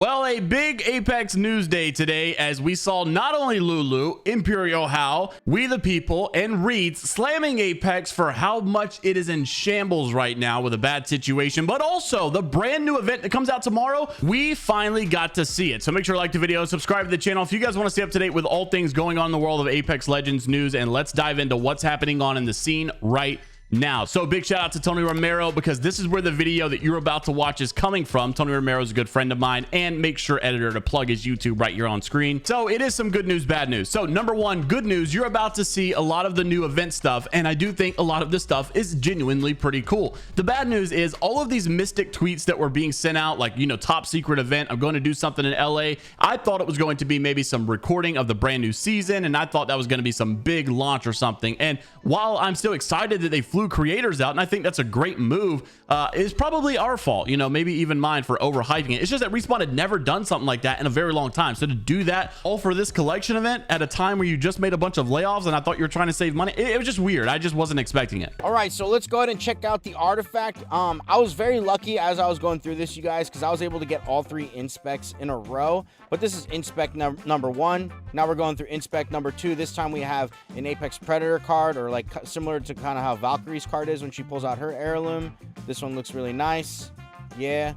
Well, a big Apex news day today as we saw not only Lulu, Imperial How, We the People, and Reeds slamming Apex for how much it is in shambles right now with a bad situation, but also the brand new event that comes out tomorrow. We finally got to see it. So make sure to like the video, subscribe to the channel if you guys want to stay up to date with all things going on in the world of Apex Legends news, and let's dive into what's happening on in the scene right now. So big shout out to Tony Romero, because this is where the video that you're about to watch is coming from. Tony Romero is a good friend of mine, and make sure, editor, to plug his YouTube right here on screen. So it is some good news, bad news. So number one, good news, you're about to see a lot of the new event stuff, and I do think a lot of this stuff is genuinely pretty cool. The bad news is all of these mystic tweets that were being sent out, like, you know, top secret event, I'm going to do something in LA. I thought it was going to be maybe some recording of the brand new season, and I thought that was going to be some big launch or something. And while I'm still excited that they flew creators out, and I think that's a great move, it's probably our fault, you know, maybe even mine, for overhyping it. It's just that Respawn had never done something like that in a very long time. So to do that all for this collection event at a time where you just made a bunch of layoffs and I thought you were trying to save money, it was just weird. I just wasn't expecting it. All right, so let's go ahead and check out the artifact. I was very lucky as I was going through this, you guys, because I was able to get all 3 inspects in a row. But this is inspect number 1. Now we're going through inspect number 2. This time we have an Apex Predator card, or like similar to kind of how Valkyrie's card is when she pulls out her heirloom. This one looks really nice. Yeah.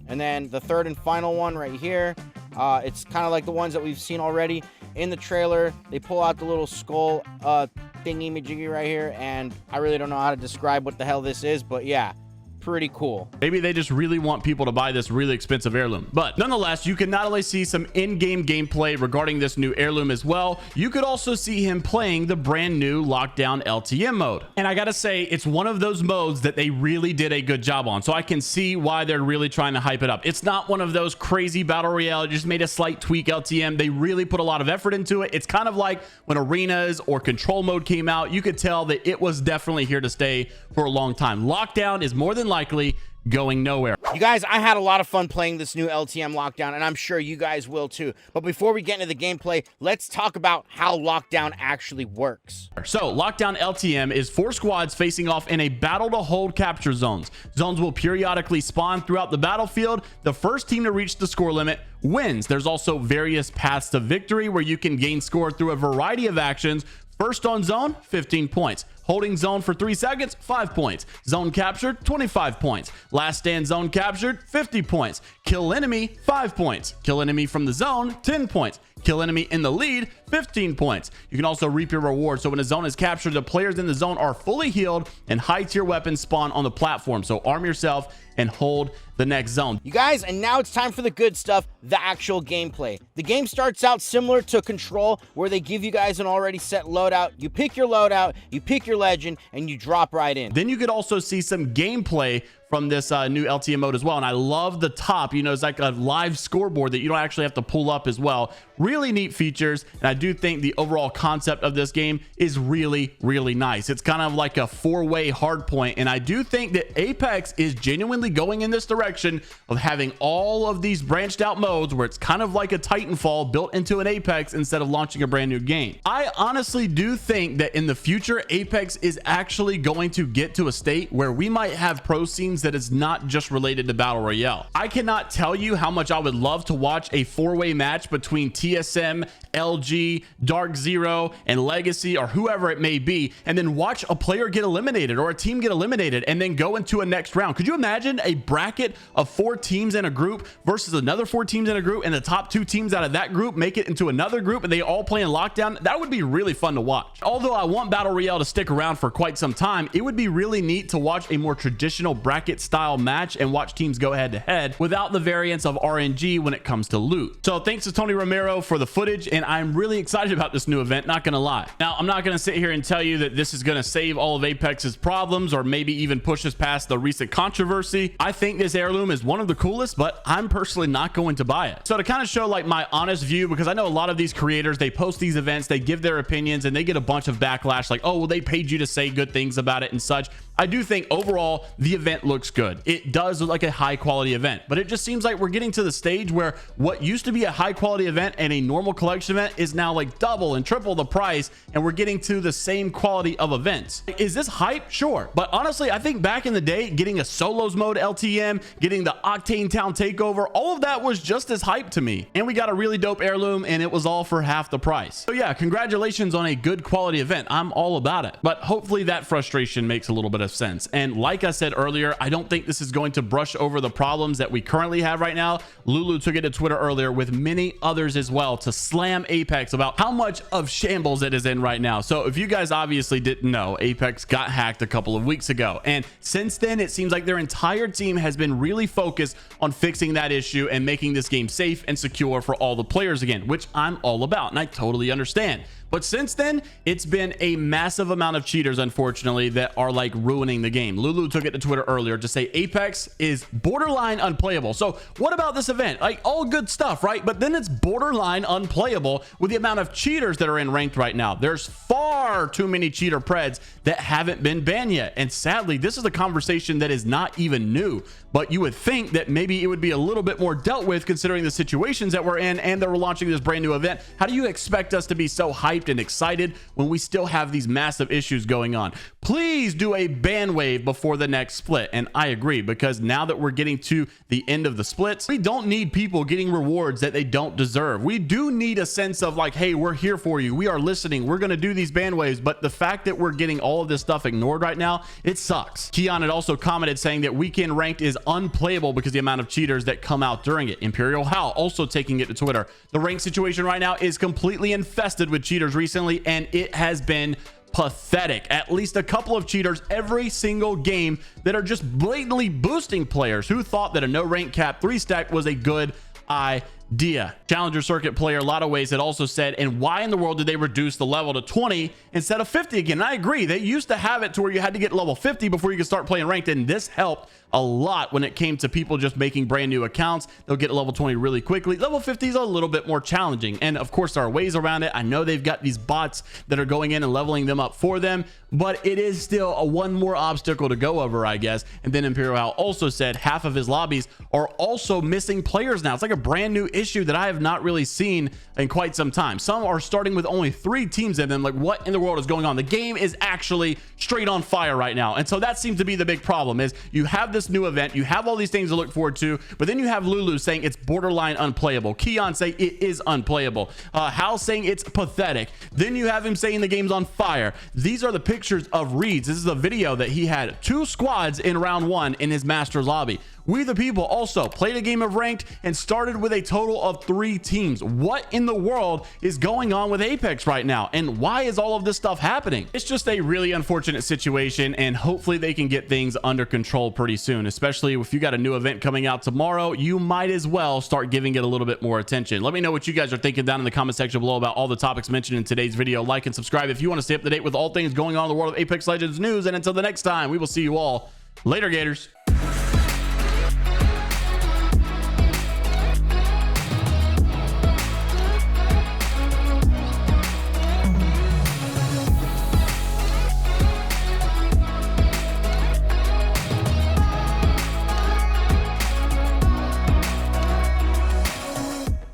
And then the third and final one right here. It's kind of like the ones that we've seen already in the trailer. They pull out the little skull thingy-majiggy right here, and I really don't know how to describe what the hell this is, but yeah, pretty cool. Maybe they just really want people to buy this really expensive heirloom. But nonetheless, you can not only see some in-game gameplay regarding this new heirloom as well, you could also see him playing the brand new Lockdown LTM mode. And I gotta say, it's one of those modes that they really did a good job on. So I can see why they're really trying to hype it up. It's not one of those crazy battle royale, just made a slight tweak LTM. They really put a lot of effort into it. It's kind of like when arenas or control mode came out, you could tell that it was definitely here to stay for a long time. Lockdown is more than likely going nowhere. You guys, I had a lot of fun playing this new LTM Lockdown, and I'm sure you guys will too. But before we get into the gameplay, let's talk about how Lockdown actually works. So Lockdown LTM is 4 squads facing off in a battle to hold capture zones. Zones will periodically spawn throughout the battlefield. The first team to reach the score limit wins. There's also various paths to victory where you can gain score through a variety of actions. First on zone, 15 points. Holding zone for 3 seconds, 5 points. Zone captured, 25 points. Last stand zone captured, 50 points. Kill enemy, 5 points. Kill enemy from the zone, 10 points. Kill enemy in the lead, 15 points. You can also reap your reward. So when a zone is captured, the players in the zone are fully healed and high tier weapons spawn on the platform. So arm yourself and hold the next zone. You guys, and now it's time for the good stuff, the actual gameplay. The game starts out similar to Control, where they give you guys an already set loadout. You pick your loadout, you pick your legend, and you drop right in. Then you could also see some gameplay from this new LTM mode as well. And I love the top, you know, it's like a live scoreboard that you don't actually have to pull up as well. Really neat features. And I do think the overall concept of this game is really, really nice. It's kind of like a 4-way hard point. And I do think that Apex is genuinely going in this direction of having all of these branched out modes where it's kind of like a Titanfall built into an Apex instead of launching a brand new game. I honestly do think that in the future, Apex is actually going to get to a state where we might have pro scenes that is not just related to battle royale. I cannot tell you how much I would love to watch a 4-way match between TSM, LG, Dark Zero, and Legacy, or whoever it may be, and then watch a player get eliminated or a team get eliminated and then go into a next round. Could you imagine a bracket of 4 teams in a group versus another 4 teams in a group, and the top 2 teams out of that group make it into another group and they all play in Lockdown? That would be really fun to watch. Although I want battle royale to stick around for quite some time, it would be really neat to watch a more traditional bracket style match and watch teams go head to head without the variance of RNG when it comes to loot. So thanks to Tony Romero for the footage, and I'm really excited about this new event, not gonna lie. Now, I'm not gonna sit here and tell you that this is gonna save all of Apex's problems or maybe even push us past the recent controversy. I think this heirloom is one of the coolest, but I'm personally not going to buy it. So to kind of show like my honest view, because I know a lot of these creators, they post these events, they give their opinions, and they get a bunch of backlash like, oh, well, they paid you to say good things about it and such. I do think overall the event looks good. It does look like a high quality event, but it just seems like we're getting to the stage where what used to be a high quality event and a normal collection event is now like double and triple the price, and we're getting to the same quality of events. Is this hype? Sure, but honestly, I think back in the day, getting a solos mode LTM, getting the Octane Town takeover, all of that was just as hype to me. And we got a really dope heirloom, and it was all for half the price. So yeah, congratulations on a good quality event. I'm all about it. But hopefully that frustration makes a little bit of sense. And like I said earlier, I don't think this is going to brush over the problems that we currently have right now. Lulu took it to Twitter earlier with many others as well to slam Apex about how much of shambles it is in right now. So if you guys obviously didn't know, Apex got hacked a couple of weeks ago, and since then it seems like their entire team has been really focused on fixing that issue and making this game safe and secure for all the players again, which I'm all about and I totally understand. But since then, it's been a massive amount of cheaters, unfortunately, that are like ruining the game. Lulu took it to Twitter earlier to say Apex is borderline unplayable. So what about this event? Like, all good stuff, right? But then it's borderline unplayable with the amount of cheaters that are in ranked right now. There's far too many cheater preds that haven't been banned yet. And sadly, this is a conversation that is not even new. But you would think that maybe it would be a little bit more dealt with considering the situations that we're in and that we're launching this brand new event. How do you expect us to be so hyped and excited when we still have these massive issues going on? Please do a ban wave before the next split. And I agree, because now that we're getting to the end of the splits, we don't need people getting rewards that they don't deserve. We do need a sense of like, hey, we're here for you. We are listening. We're going to do these ban waves. But the fact that we're getting all of this stuff ignored right now, it sucks. Keon had also commented saying that weekend ranked is unplayable because the amount of cheaters that come out during it. Imperial Hal also taking it to Twitter. The rank situation right now is completely infested with cheaters recently, and it has been pathetic. At least a couple of cheaters every single game that are just blatantly boosting players who thought that a no rank cap 3 stack was a good idea. Challenger circuit player a lot of ways had also said, and why in the world did they reduce the level to 20 instead of 50 again? And I agree, they used to have it to where you had to get level 50 before you could start playing ranked, and this helped a lot when it came to people just making brand new accounts. They'll get level 20 really quickly. Level 50 is a little bit more challenging, and of course there are ways around it. I know they've got these bots that are going in and leveling them up for them, but it is still a one more obstacle to go over, I guess. And then Imperial Hal also said half of his lobbies are also missing players now. It's like a brand new issue that I have not really seen in quite some time. Some are starting with only 3 teams in them. Like, what in the world is going on? The game is actually straight on fire right now. And so that seems to be the big problem, is you have this new event, you have all these things to look forward to, but then you have Lulu saying it's borderline unplayable. Keon say it is unplayable. Hal saying it's pathetic. Then you have him saying the game's on fire. These are the pictures of Reeds. This is a video that he had 2 squads in round 1 in his master's lobby. We the people also played a game of ranked and started with a total of 3 teams. What in the world is going on with Apex right now? And why is all of this stuff happening? It's just a really unfortunate situation, and hopefully they can get things under control pretty soon, especially if you got a new event coming out tomorrow. You might as well start giving it a little bit more attention. Let me know what you guys are thinking down in the comment section below about all the topics mentioned in today's video. Like and subscribe if you want to stay up to date with all things going on in the world of Apex Legends news. And until the next time, we will see you all later, Gators.